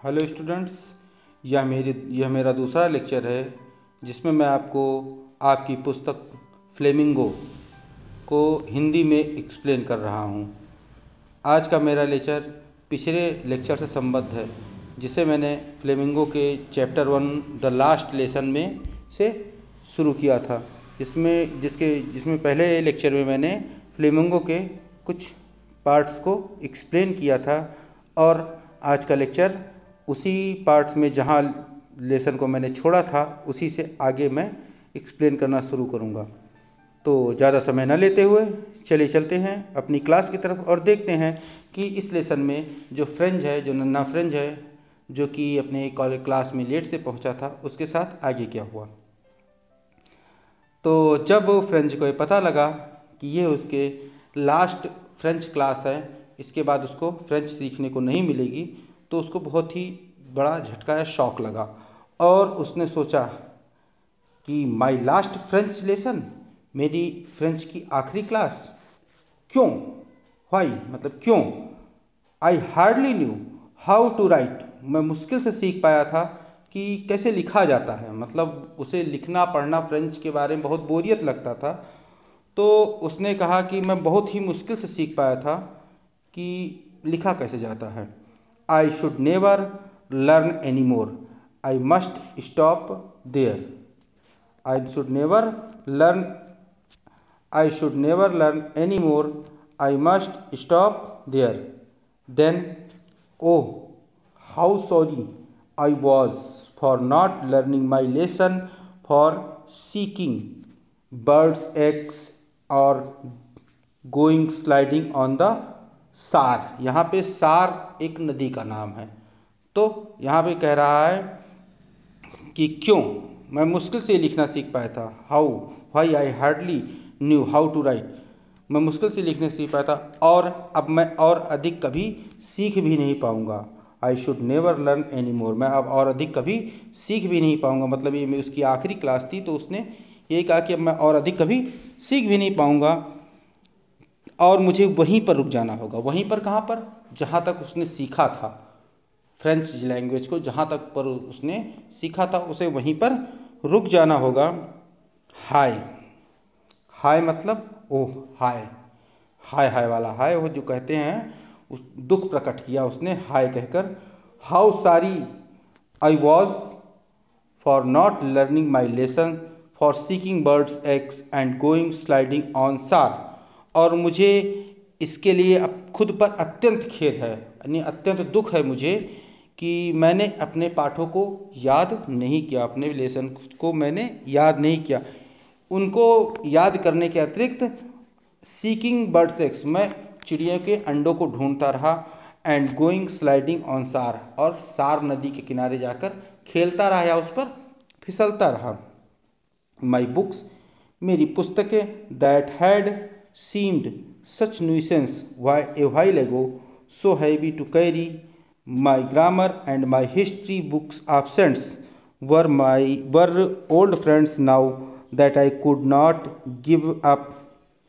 Hello students, यह मेरा दूसरा लेक्चर है जिसमें मैं आपको आपकी पुस्तक फ्लेमिंगो को हिंदी में एक्सप्लेन कर रहा हूँ। आज का मेरा लेक्चर पिछले लेक्चर से संबद्ध है जिसे मैंने फ्लेमिंगो के चैप्टर 1 द लास्ट लेसन में से शुरू किया था, जिसमें पहले लेक्चर में मैंने फ्लेमिंगो के कुछ पार्ट्स को एक्सप्लेन किया था और आज का लेक्चर उसी पार्ट्स में जहाँ लेसन को मैंने छोड़ा था उसी से आगे मैं एक्सप्लेन करना शुरू करूँगा। तो ज़्यादा समय न लेते हुए चलिए चलते हैं अपनी क्लास की तरफ और देखते हैं कि इस लेसन में जो फ्रेंच है, जो नन्ना फ्रेंच है, जो कि अपने कॉलेज क्लास में लेट से पहुंचा था, उसके साथ आगे क्या हुआ। तो जब फ्रेंच को ये पता लगा कि ये उसके लास्ट फ्रेंच क्लास है, इसके बाद उसको फ्रेंच सीखने को नहीं मिलेगी, तो उसको बहुत ही बड़ा झटका या शॉक लगा और उसने सोचा कि माय लास्ट फ्रेंच लेसन, मेरी फ्रेंच की आखिरी क्लास, क्यों, वाई मतलब क्यों, I hardly knew how to write, मैं मुश्किल से सीख पाया था कि कैसे लिखा जाता है। मतलब उसे लिखना पढ़ना फ्रेंच के बारे में बहुत बोरियत लगता था, तो उसने कहा कि मैं बहुत ही मुश्किल से सीख पाया था कि लिखा कैसे जाता है। I should never learn any more, I must stop there, I should never learn I should never learn any more, I must stop there. Then oh how sorry I was for not learning my lesson for seeking birds eggs और going sliding on the Saar. यहाँ पे सार एक नदी का नाम है। तो यहाँ पे कह रहा है कि क्यों मैं मुश्किल से लिखना सीख पाया था, how why I hardly knew how to write, मैं मुश्किल से लिखने सीख पाया था और अब मैं और अधिक कभी सीख भी नहीं पाऊँगा। आई शुड नेवर लर्न एनी मोर, मैं अब और अधिक कभी सीख भी नहीं पाऊँगा। मतलब ये मैं उसकी आखिरी क्लास थी, तो उसने यही कहा कि अब मैं और अधिक कभी सीख भी नहीं पाऊँगा और मुझे वहीं पर रुक जाना होगा। वहीं पर कहाँ पर, जहाँ तक उसने सीखा था फ्रेंच लैंग्वेज को, जहाँ तक पर उसने सीखा था उसे वहीं पर रुक जाना होगा। हाय, हाय मतलब ओह, हाय, हाय हाय वाला हाय, वो जो कहते हैं, उस दुख प्रकट किया उसने हाय कहकर। हाउ सारी आई was for not learning my lesson for seeking birds eggs and going sliding on सार, और मुझे इसके लिए अब खुद पर अत्यंत खेद है, यानी अत्यंत दुख है मुझे कि मैंने अपने पाठों को याद नहीं किया, अपने लेसन को मैंने याद नहीं किया। उनको याद करने के अतिरिक्त सीकिंग बर्ड्स एग्स, मैं चिड़ियों के अंडों को ढूंढता रहा, एंड गोइंग स्लाइडिंग ऑन सार, और सार नदी के किनारे जाकर खेलता रहा या उस पर फिसलता रहा। माई बुक्स, मेरी पुस्तकें, that had seemed such nuisance a while ago, so heavy to carry, my grammar and my history books absents were old friends now that I could not give up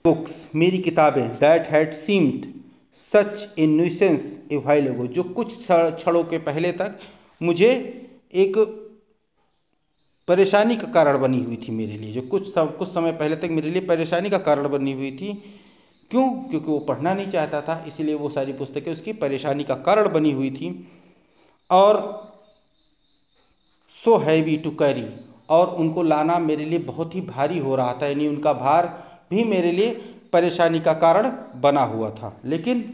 books, मेरी किताबें, that had seemed such a nuisance a while ago, जो कुछ क्षणों के पहले तक मुझे एक परेशानी का कारण बनी हुई थी मेरे लिए, जो कुछ समय पहले तक मेरे लिए परेशानी का कारण बनी हुई थी। क्यों? क्योंकि वो पढ़ना नहीं चाहता था, इसीलिए वो सारी पुस्तकें उसकी परेशानी का कारण बनी हुई थी। और सो हैवी टू कैरी, और उनको लाना मेरे लिए बहुत ही भारी हो रहा था, यानी उनका भार भी मेरे लिए परेशानी का कारण बना हुआ था। लेकिन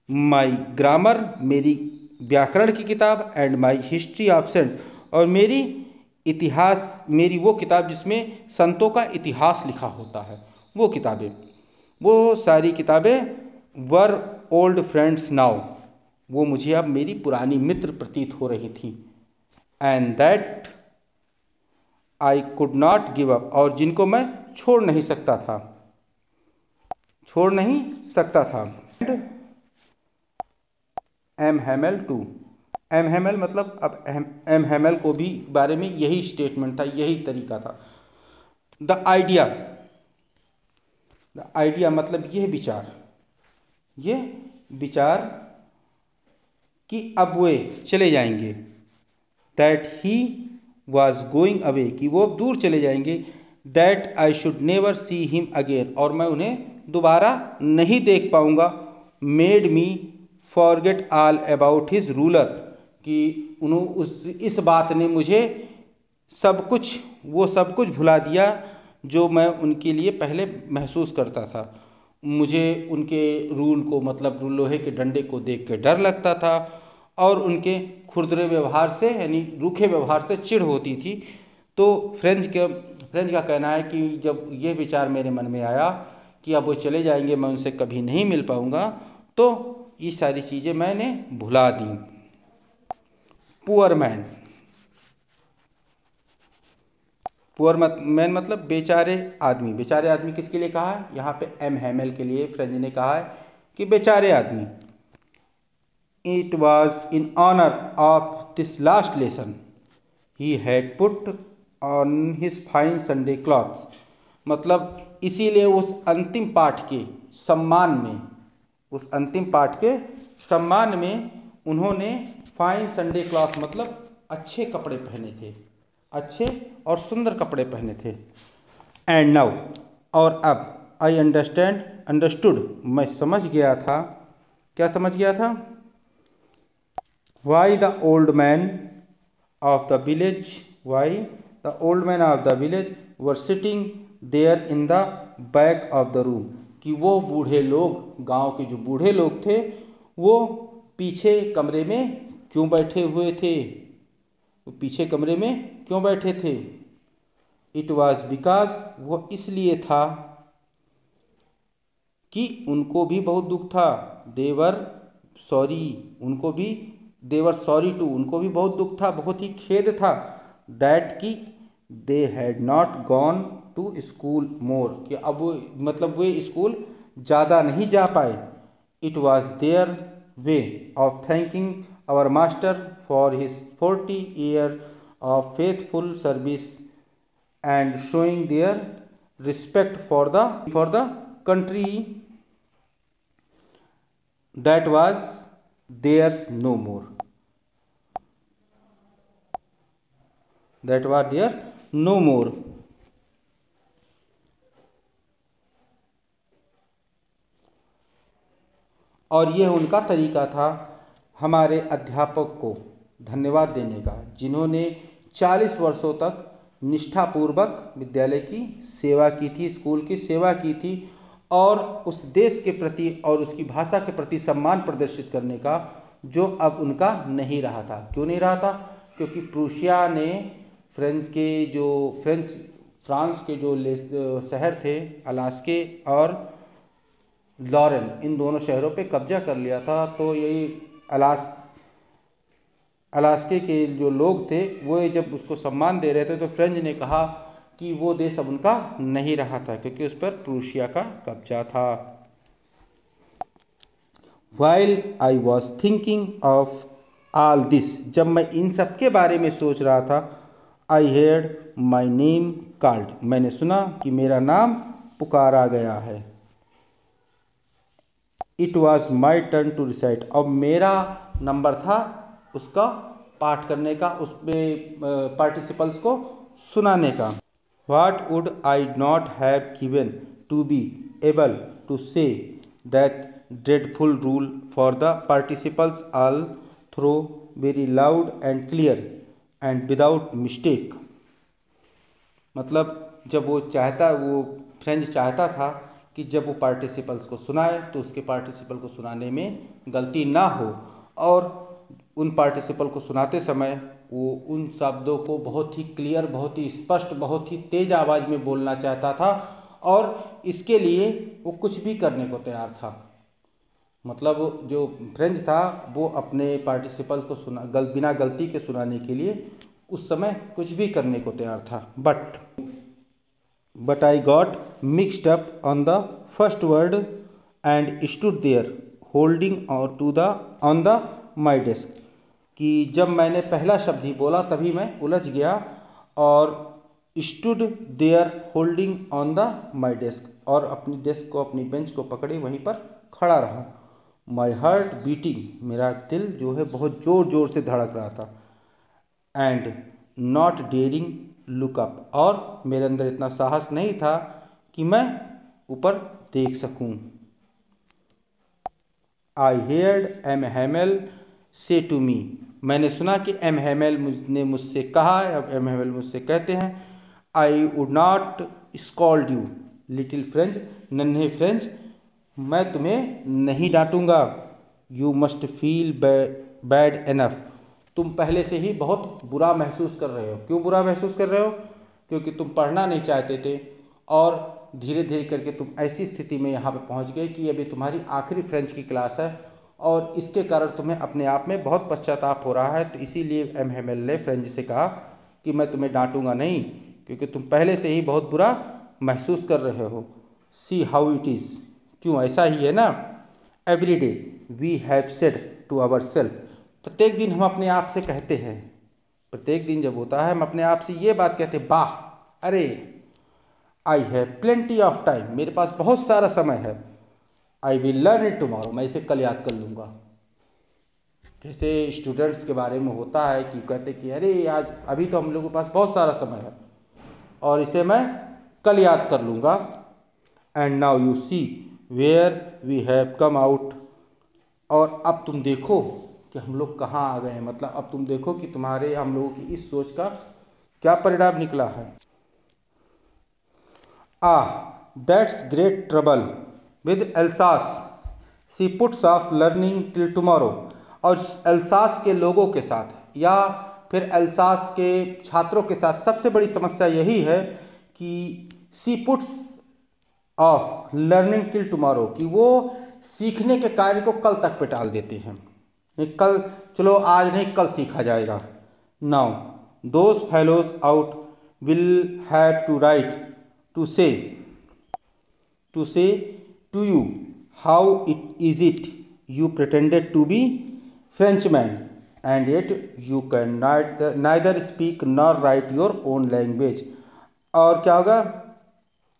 माई ग्रामर, मेरी व्याकरण की किताब, एंड माई हिस्ट्री absent, और मेरी इतिहास, मेरी वो किताब जिसमें संतों का इतिहास लिखा होता है, वो किताबें, वो सारी किताबें वर ओल्ड फ्रेंड्स नाउ, वो मुझे अब मेरी पुरानी मित्र प्रतीत हो रही थी। And that I could not give up, और जिनको मैं छोड़ नहीं सकता था, छोड़ नहीं सकता था। M Hamel too, M Hamel मतलब अब एम हैमेल को भी बारे में यही स्टेटमेंट था, यही तरीका था। द आइडिया, द आइडिया मतलब यह विचार, ये विचार कि अब वे चले जाएंगे। That he was going away, कि वो अब दूर चले जाएंगे। That I should never see him again, और मैं उन्हें दोबारा नहीं देख पाऊँगा। Made me forget all about his ruler, कि इस बात ने मुझे सब कुछ भुला दिया जो मैं उनके लिए पहले महसूस करता था। मुझे उनके रूल को, मतलब लोहे के डंडे को देख के डर लगता था, और उनके खुरदरे व्यवहार से, यानी रूखे व्यवहार से चिढ़ होती थी। तो फ्रेंच का कहना है कि जब ये विचार मेरे मन में आया कि अब वो चले जाएंगे, मैं उनसे कभी नहीं मिल पाऊँगा, तो ये सारी चीज़ें मैंने भुला दी। पुअर मैन, पुअर मैन मतलब बेचारे आदमी। बेचारे आदमी किसके लिए कहा है? यहाँ पे एम हैमेल के लिए फ्रेंच ने कहा है कि बेचारे आदमी। It was in honour of this last lesson he had put on his fine Sunday clothes, मतलब इसीलिए उस अंतिम पाठ के सम्मान में उन्होंने फाइन संडे क्लॉथ मतलब अच्छे कपड़े पहने थे, अच्छे और सुंदर कपड़े पहने थे। एंड नाउ, और अब, आई अंडरस्टूड, मैं समझ गया था। क्या समझ गया था? Why the old man of the village were sitting there in the back of the room, कि वो बूढ़े लोग, गांव के जो बूढ़े लोग थे, वो पीछे कमरे में क्यों बैठे हुए थे? वो पीछे कमरे में क्यों बैठे थे? इट वॉज बिकॉज, वो इसलिए था कि उनको भी बहुत दुख था। देवर सॉरी टू, उनको भी बहुत दुख था, बहुत ही खेद था। दैट की they had not gone to school more, कि अब मतलब वे स्कूल ज़्यादा नहीं जा पाए। It was their way of thanking our master for his 40 year of faithful service and showing their respect for the country that was theirs no more, that was there no more। और यह उनका तरीका था हमारे अध्यापक को धन्यवाद देने का, जिन्होंने 40 वर्षों तक निष्ठापूर्वक विद्यालय की सेवा की थी, स्कूल की सेवा की थी, और उस देश के प्रति और उसकी भाषा के प्रति सम्मान प्रदर्शित करने का जो अब उनका नहीं रहा था। क्यों नहीं रहा था? क्योंकि प्रूशिया ने फ्रांस के जो शहर थे, अलास्के और लॉरेन, इन दोनों शहरों पे कब्जा कर लिया था। तो यही अलास्के के जो लोग थे, वो जब उसको सम्मान दे रहे थे, तो फ्रेंच ने कहा कि वो देश अब उनका नहीं रहा था, क्योंकि उस पर प्रूशिया का कब्जा था। While I was thinking of all this, जब मैं इन सब के बारे में सोच रहा था, I heard my name called, मैंने सुना कि मेरा नाम पुकारा गया है। It was my turn to recite, अब मेरा नंबर था उसका पाठ करने का, उसमें पार्टिसिपल्स को सुनाने का। What would I not have given to be able to say that dreadful rule for the participles all through very loud and clear and without mistake, मतलब जब वो फ्रेंच चाहता था कि जब वो पार्टिसिपल्स को सुनाए तो उसके पार्टिसिपल को सुनाने में गलती ना हो, और उन पार्टिसिपल को सुनाते समय वो उन शब्दों को बहुत ही क्लियर, बहुत ही स्पष्ट, बहुत ही तेज आवाज़ में बोलना चाहता था, और इसके लिए वो कुछ भी करने को तैयार था। मतलब जो फ्रेंच था वो अपने पार्टिसिपल्स को बिना गलती के सुनाने के लिए उस समय कुछ भी करने को तैयार था। But I got mixed up on the first word and stood there holding on the my desk, कि जब मैंने पहला शब्द ही बोला तभी मैं उलझ गया, और stood there holding on the my desk, और अपनी डेस्क को, अपनी बेंच को पकड़े वहीं पर खड़ा रहा। माई हार्ट बीटिंग, मेरा दिल जो है बहुत ज़ोर ज़ोर से धड़क रहा था। And not daring look up, और मेरे अंदर इतना साहस नहीं था कि मैं ऊपर देख सकूं। आई हेयर्ड एम हैमेल से टू मी, मैंने सुना कि एम हैमेल ने मुझसे कहा, अब एम हैमेल मुझसे कहते हैं, I would not scold you little French, नन्हे फ्रेंच, मैं तुम्हें नहीं डांटूंगा। You must feel bad enough, तुम पहले से ही बहुत बुरा महसूस कर रहे हो। क्यों बुरा महसूस कर रहे हो? क्योंकि तुम पढ़ना नहीं चाहते थे और धीरे धीरे करके तुम ऐसी स्थिति में यहाँ पे पहुँच गए कि अभी तुम्हारी आखिरी फ्रेंच की क्लास है और इसके कारण तुम्हें अपने आप में बहुत पश्चाताप हो रहा है। तो इसीलिए एम हैमेल ने फ्रेंच से कहा कि मैं तुम्हें डांटूंगा नहीं, क्योंकि तुम पहले से ही बहुत बुरा महसूस कर रहे हो। सी हाउ इट इज़, क्यों ऐसा ही है ना। Every day we have said to our self, प्रत्येक दिन हम अपने आप से कहते हैं, प्रत्येक दिन जब होता है हम अपने आप से ये बात कहते हैं, वाह, अरे, I have plenty of time, मेरे पास बहुत सारा समय है। I will learn it tomorrow, मैं इसे कल याद कर लूँगा। जैसे स्टूडेंट्स के बारे में होता है कि कहते कि अरे आज अभी तो हम लोगों के पास बहुत सारा समय है और इसे मैं कल याद कर लूँगा। And now you see where we have come out, और अब तुम देखो कि हम लोग कहाँ आ गए हैं, मतलब अब तुम देखो कि तुम्हारे हम लोगों की इस सोच का क्या परिणाम निकला है। That's great trouble with Alsace, she puts off learning till tomorrow, और एल्सास के लोगों के साथ या फिर एल्सास के छात्रों के साथ सबसे बड़ी समस्या यही है कि she puts off learning till tomorrow, कि वो सीखने के कार्य को कल तक पे टाल देते हैं। कल, चलो आज नहीं कल सीखा जाएगा। Now those fellows out will have to right to say to you how it is it you pretended to be Frenchman and yet you can neither speak nor write your own language. और क्या होगा?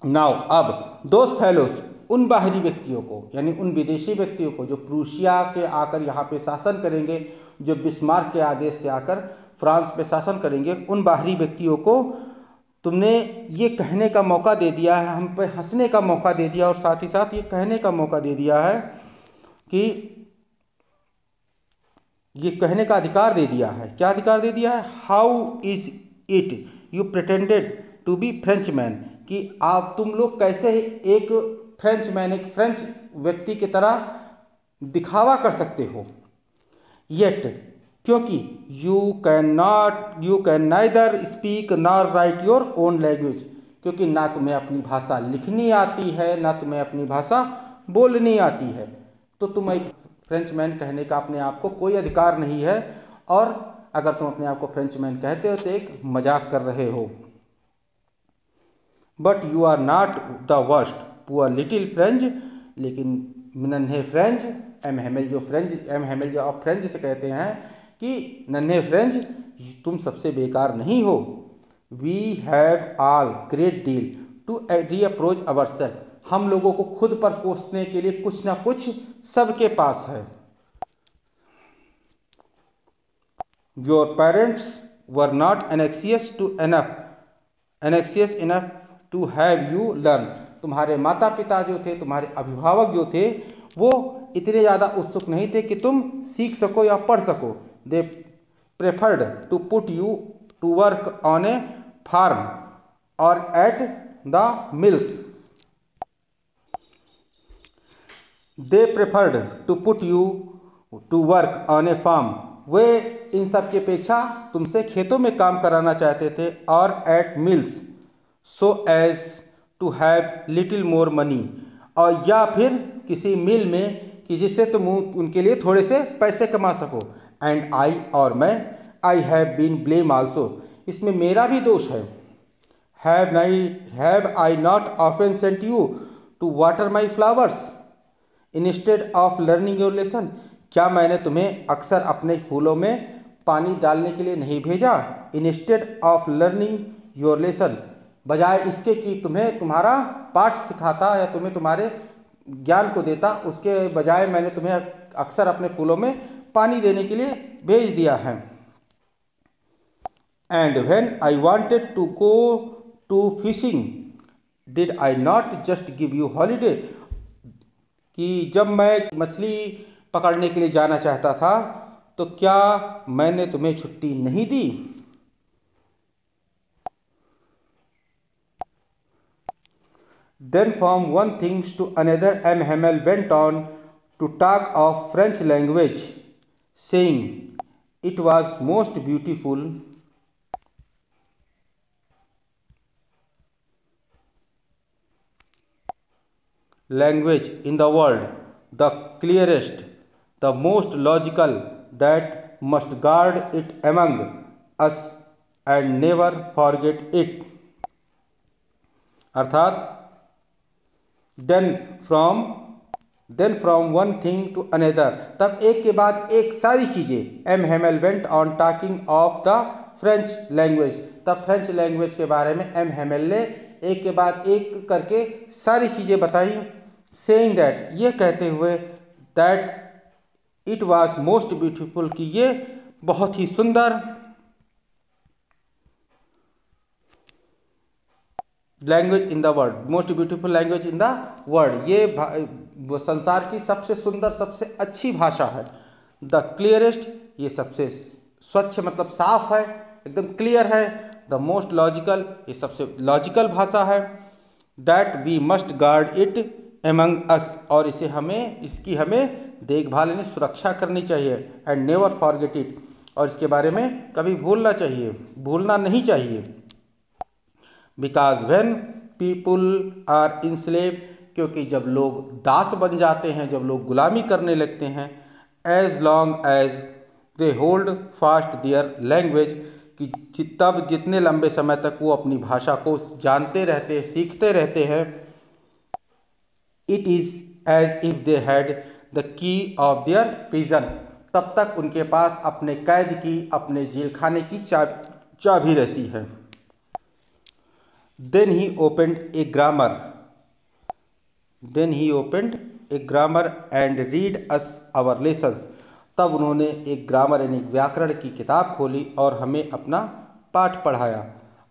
Now अब those fellows, उन बाहरी व्यक्तियों को, यानी उन विदेशी व्यक्तियों को जो प्रूशिया के आकर यहाँ पे शासन करेंगे, जो बिस्मार्क के आदेश से आकर फ्रांस पे शासन करेंगे, उन बाहरी व्यक्तियों को तुमने ये कहने का मौका दे दिया है, हम पे हंसने का मौका दे दिया, और साथ ही साथ ये कहने का मौका दे दिया है कि ये कहने का अधिकार दे दिया है। क्या अधिकार दे दिया है? How is it you pretended to be French man, कि आप तुम लोग कैसे एक फ्रेंच मैन, एक फ्रेंच व्यक्ति की तरह दिखावा कर सकते हो। येट, क्योंकि you can neither speak nor write your own language, क्योंकि ना तुम्हें अपनी भाषा लिखनी आती है, ना तुम्हें अपनी भाषा बोलनी आती है, तो तुम एक फ्रेंच मैन कहने का अपने आप को कोई अधिकार नहीं है, और अगर तुम अपने आप को फ्रेंच मैन कहते हो तो एक मजाक कर रहे हो। But you are not the worst poor little French, लेकिन नन्हे फ्रेंच, एम हैमेल जो आप फ्रेंच से कहते हैं कि नन्हे फ्रेंच, तुम सबसे बेकार नहीं हो। We have all great deal to reapproach our self, हम लोगों को खुद पर कोसने के लिए कुछ ना कुछ सबके पास है। Your parents were not anxious enough to have you learn, तुम्हारे माता पिता जो थे, तुम्हारे अभिभावक जो थे, वो इतने ज़्यादा उत्सुक नहीं थे कि तुम सीख सको या पढ़ सको। They preferred to put you to work on a farm और at the mills, they preferred to put you to work on a farm, वे इन सब की अपेक्षा तुमसे खेतों में काम कराना चाहते थे, और at mills so as to have little more money, और या फिर किसी मिल में कि जिससे तुम उनके लिए थोड़े से पैसे कमा सको। एंड आई, और मैं, I have been blame also, इसमें मेरा भी दोष है। Have I not often sent you to water my flowers instead of learning your lesson, क्या मैंने तुम्हें अक्सर अपने फूलों में पानी डालने के लिए नहीं भेजा? Instead of learning your lesson, बजाय इसके कि तुम्हें तुम्हारा पाठ सिखाता या तुम्हें तुम्हारे ज्ञान को देता, उसके बजाय मैंने तुम्हें अक्सर अपने पुलों में पानी देने के लिए भेज दिया है। And when I wanted to go to fishing did I not just give you holiday, कि जब मैं मछली पकड़ने के लिए जाना चाहता था तो क्या मैंने तुम्हें छुट्टी नहीं दी। Then from one thing to another M. Hamel went on to talk of French language, saying it was most beautiful language in the world, the clearest, the most logical, that must guard it among us and never forget it। अर्थात then from one thing to another, तब एक के बाद एक सारी चीज़ें। M Hamel went on talking of the French language, तब French language के बारे में एम हेमल ने एक के बाद एक करके सारी चीज़ें बताई। सेइंग दैट, ये कहते हुए, that it was most beautiful, कि ये बहुत ही सुंदर language in the world, most beautiful language in the world, ये संसार की सबसे सुंदर सबसे अच्छी भाषा है। द क्लियरेस्ट, ये सबसे स्वच्छ मतलब साफ है, एकदम क्लियर है। द मोस्ट लॉजिकल, ये सबसे लॉजिकल भाषा है। That we must guard it among us, और इसे हमें, इसकी हमें देखभाल यानी सुरक्षा करनी चाहिए। एंड नेवर फॉरगेट इट, और इसके बारे में कभी भूलना नहीं चाहिए। Because when people are enslave, क्योंकि जब लोग दास बन जाते हैं, जब लोग गुलामी करने लगते हैं, as long as they hold fast their language, कि तब जितने लंबे समय तक वो अपनी भाषा को जानते रहते, सीखते रहते हैं, it is as if they had the key of their prison, तब तक उनके पास अपने कैद की, अपने जेल खाने की चाबी रहती है। Then he opened a grammar and read us our lessons, तब उन्होंने एक ग्रामर यानी व्याकरण की किताब खोली और हमें अपना पाठ पढ़ाया।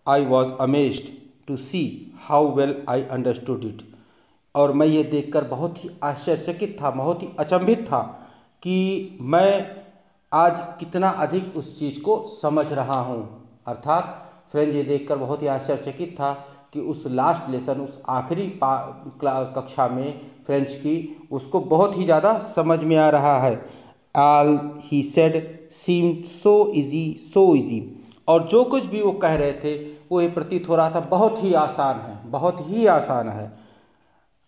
I was amazed to see how well I understood it, और मैं ये देखकर बहुत ही आश्चर्यचकित था, बहुत ही अचंभित था कि मैं आज कितना अधिक उस चीज़ को समझ रहा हूँ। अर्थात फ्रेंड ये देखकर बहुत ही आश्चर्यचकित था कि उस लास्ट लेसन, उस आखिरी कक्षा में फ्रेंच की, उसको बहुत ही ज़्यादा समझ में आ रहा है। All he said seemed so easy, और जो कुछ भी वो कह रहे थे वो ये प्रतीत हो रहा था बहुत ही आसान है, बहुत ही आसान है।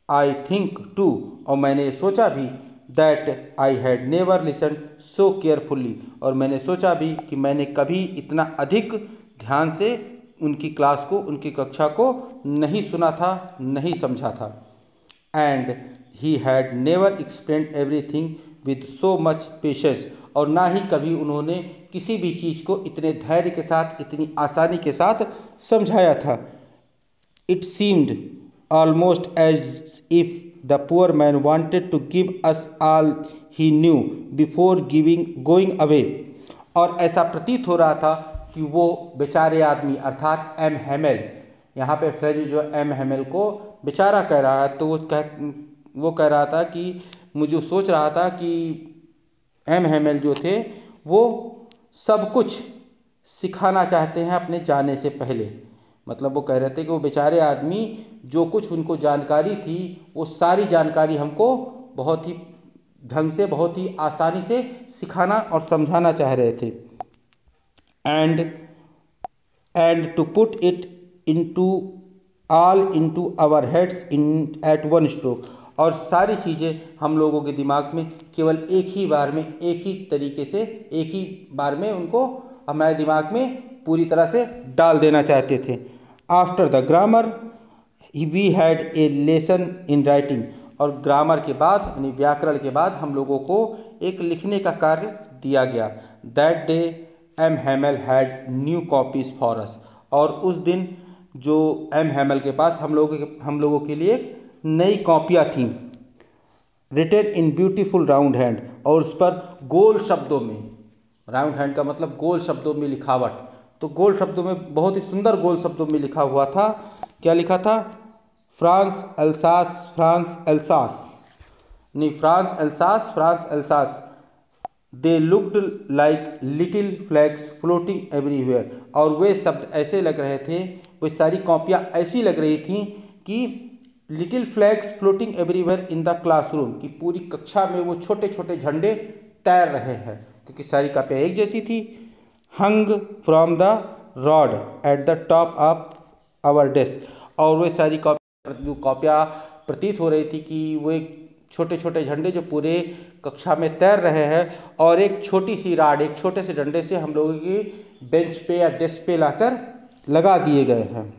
आई थिंक टू, और मैंने सोचा भी, that I had never listen so carefully, और मैंने सोचा भी कि मैंने कभी इतना अधिक ध्यान से उनकी क्लास को, उनकी कक्षा को नहीं सुना था, नहीं समझा था। And he had never explained everything with so much patience, और ना ही कभी उन्होंने किसी भी चीज़ को इतने धैर्य के साथ, इतनी आसानी के साथ समझाया था। It seemed almost as if the poor man wanted to give us all he knew before going away, और ऐसा प्रतीत हो रहा था कि वो बेचारे आदमी अर्थात एम हेमेल, यहाँ पे फ्रेंच जो एम हेमेल को बेचारा कह रहा है, तो वो कह रहा था कि मुझे सोच रहा था कि एम हेमेल जो थे वो सब कुछ सिखाना चाहते हैं अपने जाने से पहले। मतलब वो कह रहे थे कि वो बेचारे आदमी जो कुछ उनको जानकारी थी वो सारी जानकारी हमको बहुत ही ढंग से, बहुत ही आसानी से सिखाना और समझाना चाह रहे थे। And to put it into our heads in at one stroke, और सारी चीज़ें हम लोगों के दिमाग में केवल एक ही बार में, एक ही तरीके से, एक ही बार में उनको हमारे दिमाग में पूरी तरह से डाल देना चाहते थे। After the grammar we had a lesson in writing, और ग्रामर के बाद यानी व्याकरण के बाद हम लोगों को एक लिखने का कार्य दिया गया। That day M Hamel had new copies for us, और उस दिन जो एम हेमल के पास हम लोगों के लिए एक नई कॉपियाँ थीं। रिटेन इन ब्यूटीफुल राउंड हैंड, और उस पर गोल शब्दों में, राउंड हैंड का मतलब गोल शब्दों में लिखावट, तो गोल शब्दों में, बहुत ही सुंदर गोल शब्दों में लिखा हुआ था। क्या लिखा था? फ्रांस अल्सास, फ्रांस एल्सास, नहीं, France Alsace, France Alsace. They looked like little flags floating everywhere, और वे शब्द ऐसे लग रहे थे, वे सारी कॉपियाँ ऐसी लग रही थीं कि little flags floating everywhere in the classroom, कि पूरी कक्षा में वो छोटे छोटे झंडे तैर रहे हैं, क्योंकि सारी कॉपियाँ एक जैसी थी। Hung from the rod at the top of our desk, और वे सारी कॉपियाँ प्रतीत हो रही थी कि वे छोटे छोटे झंडे जो पूरे कक्षा में तैर रहे हैं, और एक छोटी सी राड, एक छोटे से डंडे से हम लोगों की बेंच पे या डेस्क पे लाकर लगा दिए गए हैं।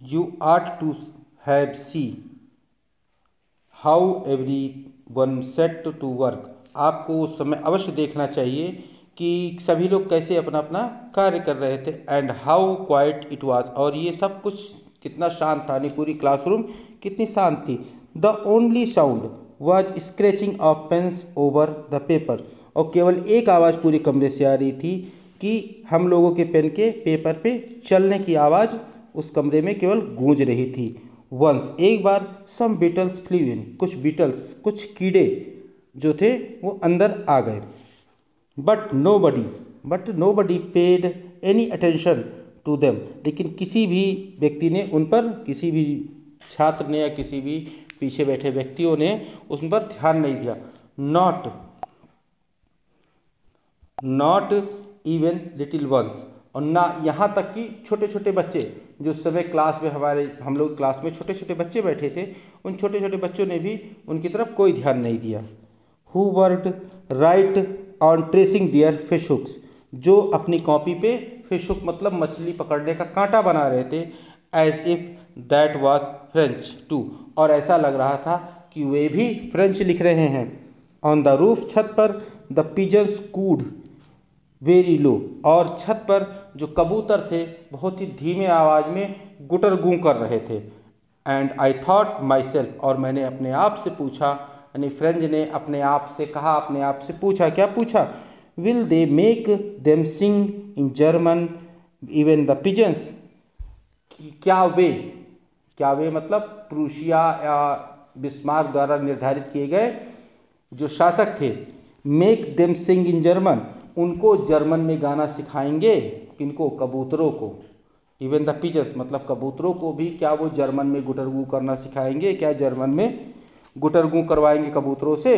You ought to have see how every one set to work, आपको उस समय अवश्य देखना चाहिए कि सभी लोग कैसे अपना अपना कार्य कर रहे थे। And how quite it was, और ये सब कुछ कितना शांत था, नहीं पूरी क्लासरूम कितनी शांत थी। The only sound was scratching of pens over the paper, और केवल एक आवाज़ पूरे कमरे से आ रही थी कि हम लोगों के पेन के पेपर पे चलने की आवाज़ उस कमरे में केवल गूंज रही थी। वंस, एक बार, सम बीटल्स फ्लीव इन, कुछ बीटल्स, कुछ कीड़े जो थे वो अंदर आ गए। But nobody paid any attention to them, लेकिन किसी भी व्यक्ति ने उन पर, किसी भी छात्र ने या किसी भी पीछे बैठे व्यक्तियों ने उन पर ध्यान नहीं दिया। नॉट इवन लिटिल वंस, और ना यहाँ तक कि छोटे छोटे बच्चे जो उस समय क्लास में हम लोग क्लास में छोटे छोटे बच्चे बैठे थे, उन छोटे छोटे बच्चों ने भी उनकी तरफ कोई ध्यान नहीं दिया। Who worked right on tracing their fish hooks, जो अपनी कॉपी पे फिश हुक मतलब मछली पकड़ने का कांटा बना रहे थे। As if that was French too, और ऐसा लग रहा था कि वे भी फ्रेंच लिख रहे हैं। ऑन द रूफ, छत पर, the pigeons cooed very low, और छत पर जो कबूतर थे बहुत ही धीमे आवाज़ में गुटर गूं कर रहे थे। And I thought my self, और मैंने अपने आप से पूछा, यानी फ्रेंच ने अपने आप से कहा, अपने आप से पूछा, क्या पूछा? Will they make them sing in German even the pigeons, क्या वे मतलब प्रूशिया या बिस्मार्क द्वारा निर्धारित किए गए जो शासक थे, make them sing in German, उनको जर्मन में गाना सिखाएंगे, किनको? कबूतरों को। इवन द पिजन्स मतलब कबूतरों को भी क्या वो जर्मन में गुटरगू करना सिखाएंगे? क्या जर्मन में गुटरगू करवाएंगे कबूतरों से?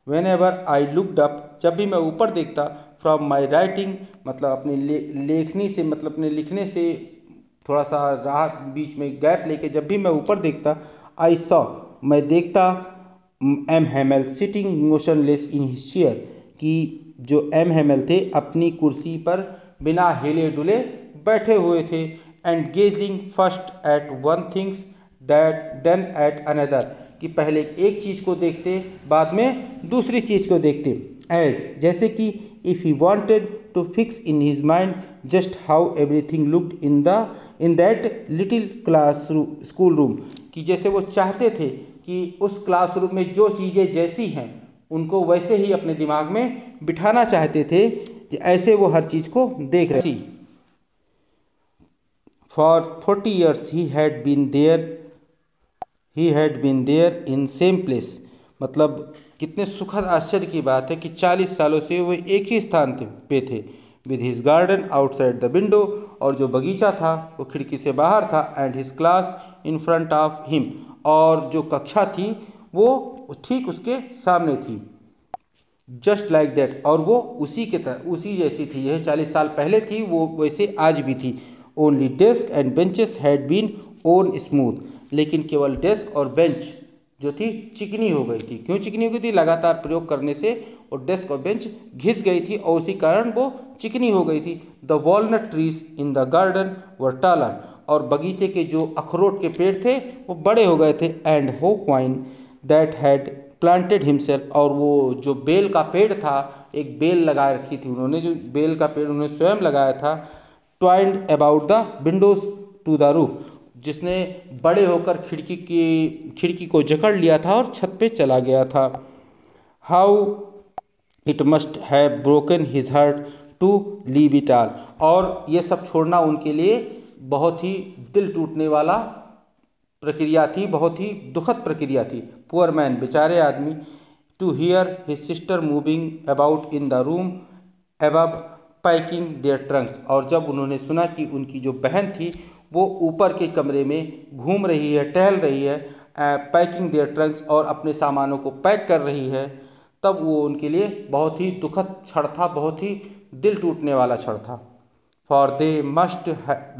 When ever I looked up, जब भी मैं ऊपर देखता, फ्रॉम माई राइटिंग मतलब अपनी लेखनी से, मतलब अपने लिखने से थोड़ा सा राह बीच में गैप लेके जब भी मैं ऊपर देखता, आई सॉ, मैं देखता, M Hamel sitting motionless in his chair, कि जो एम हेमल थे अपनी कुर्सी पर बिना हिले डुले बैठे हुए थे। And gazing first at one things that then at another, कि पहले एक चीज़ को देखते बाद में दूसरी चीज़ को देखते। एज, जैसे कि if he wanted to fix in his mind just how everything looked in that little class school room, कि जैसे वो चाहते थे कि उस क्लासरूम में जो चीज़ें जैसी हैं उनको वैसे ही अपने दिमाग में बिठाना चाहते थे, कि ऐसे वो हर चीज़ को देख रहे थे। For 40 years he had been there in same place, मतलब कितने सुखद आश्चर्य की बात है कि 40 सालों से वो एक ही स्थान पे थे। With his garden outside the window, और जो बगीचा था वो खिड़की से बाहर था। And his class in front of him, और जो कक्षा थी वो ठीक उसके सामने थी। जस्ट लाइक दैट, और वो उसी के तरह, उसी जैसी थी, यह 40 साल पहले थी वो वैसे आज भी थी। Only desk and benches had been worn smooth, लेकिन केवल डेस्क और बेंच जो थी चिकनी हो गई थी। क्यों चिकनी हो गई थी? लगातार प्रयोग करने से और डेस्क और बेंच घिस गई थी, और उसी कारण वो चिकनी हो गई थी। The walnut trees in the garden were taller, और बगीचे के जो अखरोट के पेड़ थे वो बड़े हो गए थे। And hope wine that had planted himself, और वो जो बेल का पेड़ था, एक बेल लगा रखी थी उन्होंने, जो बेल का पेड़ उन्होंने स्वयं लगाया था। Twined about the windows to the roof, जिसने बड़े होकर खिड़की को जकड़ लिया था और छत पे चला गया था। How it must have broken his heart to leave it all. और ये सब छोड़ना उनके लिए बहुत ही दिल टूटने वाला प्रक्रिया थी, बहुत ही दुखद प्रक्रिया थी। पुअर मैन, बेचारे आदमी, to hear his sister moving about in the room above packing their trunks. और जब उन्होंने सुना कि उनकी जो बहन थी वो ऊपर के कमरे में घूम रही है, टहल रही है, पैकिंग देयर ट्रंक्स, और अपने सामानों को पैक कर रही है, तब वो उनके लिए बहुत ही दुखद क्षण था, बहुत ही दिल टूटने वाला क्षण था। For they must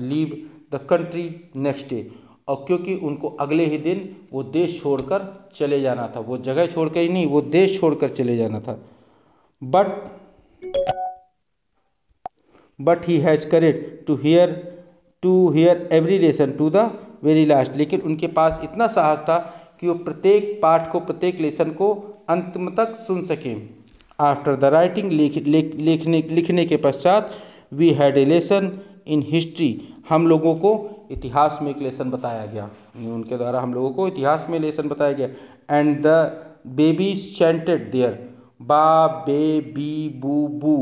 leave the country next day. और क्योंकि उनको अगले ही दिन वो देश छोड़कर चले जाना था, वो जगह छोड़कर ही नहीं, वो देश छोड़कर चले जाना था। But he has courage to hear every lesson to the very last. लेकिन उनके पास इतना साहस था कि वो प्रत्येक पाठ को, प्रत्येक लेसन को अंतिम तक सुन सकें। आफ्टर द राइटिंग, लिखने के पश्चात, we had a lesson in history. हम लोगों को इतिहास में एक लेसन बताया गया, उनके द्वारा हम लोगों को इतिहास में लेसन बताया गया। And the babies chanted their ba be B बू बू।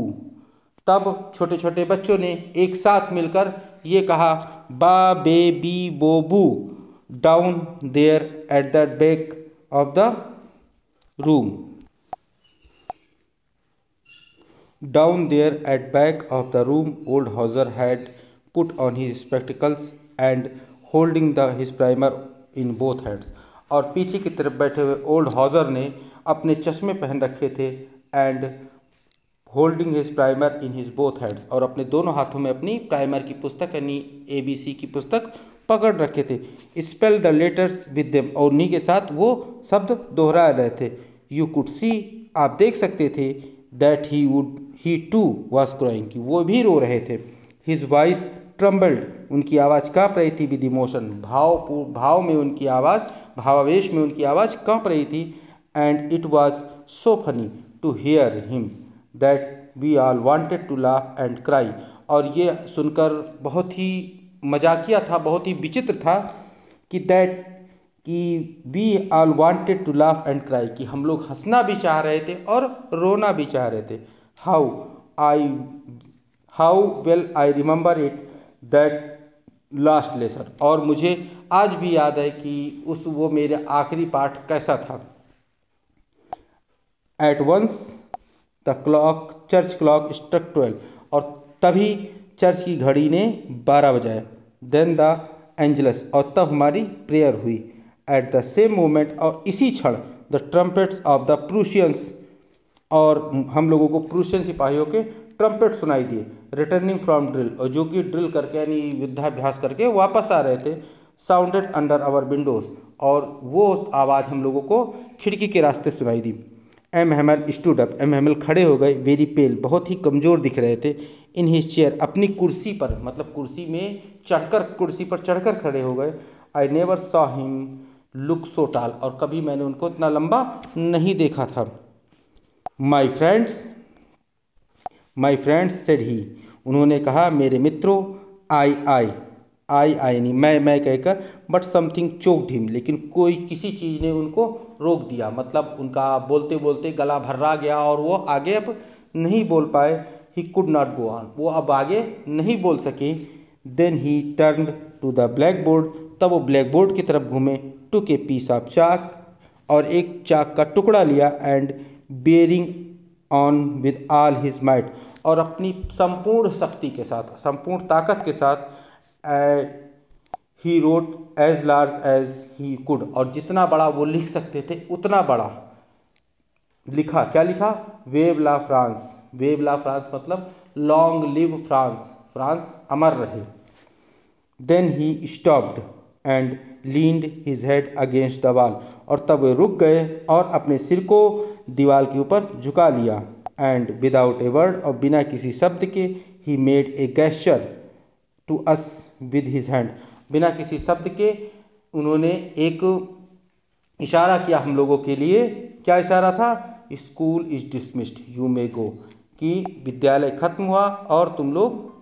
तब छोटे छोटे बच्चों ने एक साथ मिलकर ये कहा, बा be bi bo bu, down there at the back of the room. Down there at back of the room, old Hauser had put on his spectacles and holding his primer in both hands। और पीछे की तरफ बैठे हुए old हॉजर ने अपने चश्मे पहन रखे थे, and holding his primer in his both hands, और अपने दोनों हाथों में अपनी प्राइमर की पुस्तक यानी ABC की पुस्तक पकड़ रखे थे। Spell the letters with them, और उन्हीं के साथ वो शब्द दोहरा रहे थे। यू कुड सी, आप देख सकते थे, that he too was crying, कि वो भी रो रहे थे। हिज वॉइस ट्रम्बल्ड, उनकी आवाज़ काँप रही थी। विद इमोशन, भाव में उनकी आवाज़, भावावेश में उनकी आवाज़ काँप रही थी। And it was so funny to hear him that we all wanted to laugh and cry. और ये सुनकर बहुत ही मजाकिया था, बहुत ही विचित्र था कि we all wanted to laugh and cry, कि हम लोग हंसना भी चाह रहे थे और रोना भी चाह रहे थे। How well I remember it that last lesson. और मुझे आज भी याद है कि वो मेरा आखिरी पाठ कैसा था। At once the church clock struck 12, और तभी चर्च की घड़ी ने 12 बजाया। देन द एंजलस, और तब हमारी प्रेयर हुई। एट द सेम मोमेंट, और इसी क्षण, द ट्रम्पेट्स ऑफ द प्रूशियंस, और हम लोगों को प्रूशियन सिपाहियों के ट्रम्पेट सुनाई दिए। रिटर्निंग फ्रॉम ड्रिल, और जो कि ड्रिल करके यानी युद्धाभ्यास करके वापस आ रहे थे। साउंडेड अंडर आवर विंडोज, और वो आवाज़ हम लोगों को खिड़की के रास्ते सुनाई दी। M Hamel stood up, M Hamel खड़े हो गए। वेरी पेल, बहुत ही कमज़ोर दिख रहे थे। इन हिज चेयर, अपनी कुर्सी पर, मतलब कुर्सी पर चढ़कर खड़े हो गए। I never saw him look so टाल, और कभी मैंने उनको इतना लंबा नहीं देखा था। माई फ्रेंड्स सेड ही, उन्होंने कहा, मेरे मित्रों। आई नहीं, मैं कहकर, बट समथिंग चोक्ड हिम, लेकिन किसी चीज़ ने उनको रोक दिया, मतलब उनका बोलते बोलते गला भर्रा गया और वो आगे अब नहीं बोल पाए। He could not go on, वो अब आगे नहीं बोल सके। Then he turned to the blackboard, तब वो ब्लैक बोर्ड की तरफ घूमे। टुक ए पीस ऑफ चाक, और एक चाक का टुकड़ा लिया। And bearing on with all his might, और अपनी संपूर्ण शक्ति के साथ, संपूर्ण ताकत के साथ, he wrote as large as he could, और जितना बड़ा वो लिख सकते थे उतना बड़ा लिखा। क्या लिखा? Vive la France. Vive la France मतलब लॉन्ग लिव फ्रांस, फ्रांस अमर रहे। Then he stopped and leaned his head against the wall, और तब वे रुक गए और अपने सिर को दीवार के ऊपर झुका लिया। एंड विदाउट ए वर्ड, और बिना किसी शब्द के, he made a gesture to us with his hand, बिना किसी शब्द के उन्होंने एक इशारा किया हम लोगों के लिए। क्या इशारा था? School is dismissed, you may go, कि विद्यालय खत्म हुआ और तुम लोग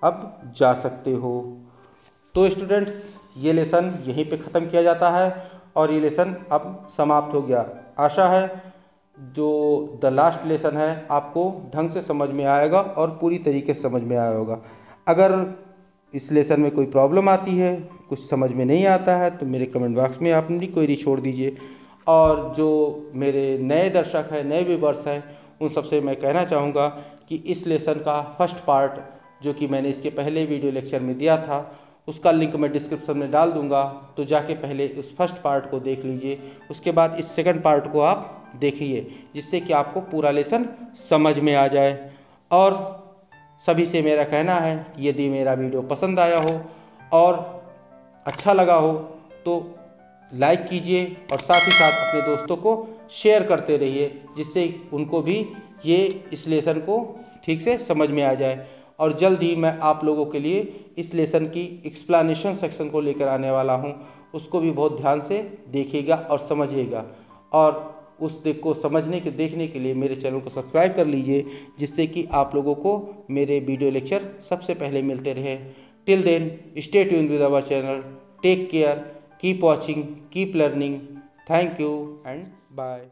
अब जा सकते हो। तो स्टूडेंट्स, ये लेसन यहीं पे ख़त्म किया जाता है और ये लेसन अब समाप्त हो गया। आशा है जो द लास्ट लेसन है आपको ढंग से समझ में आएगा और पूरी तरीके से समझ में आया होगा। अगर इस लेसन में कोई प्रॉब्लम आती है, कुछ समझ में नहीं आता है, तो मेरे कमेंट बॉक्स में आप अपनी क्वेरी छोड़ दीजिए। और जो मेरे नए दर्शक हैं, नए व्यूवर्स हैं, उन सबसे मैं कहना चाहूँगा कि इस लेसन का फर्स्ट पार्ट जो कि मैंने इसके पहले वीडियो लेक्चर में दिया था, उसका लिंक मैं डिस्क्रिप्शन में डाल दूँगा, तो जाके पहले उस फर्स्ट पार्ट को देख लीजिए। उसके बाद इस सेकंड पार्ट को आप देखिए, जिससे कि आपको पूरा लेसन समझ में आ जाए। और सभी से मेरा कहना है कि यदि मेरा वीडियो पसंद आया हो और अच्छा लगा हो तो लाइक कीजिए और साथ ही साथ अपने दोस्तों को शेयर करते रहिए, जिससे उनको भी ये इस लेसन को ठीक से समझ में आ जाए। और जल्द ही मैं आप लोगों के लिए इस लेसन की एक्सप्लेनेशन सेक्शन को लेकर आने वाला हूँ, उसको भी बहुत ध्यान से देखिएगा और समझिएगा। और उस को समझने के देखने के लिए मेरे चैनल को सब्सक्राइब कर लीजिए, जिससे कि आप लोगों को मेरे वीडियो लेक्चर सबसे पहले मिलते रहे। Till then stay tuned with our channel, take care, keep watching, keep learning, thank you and bye.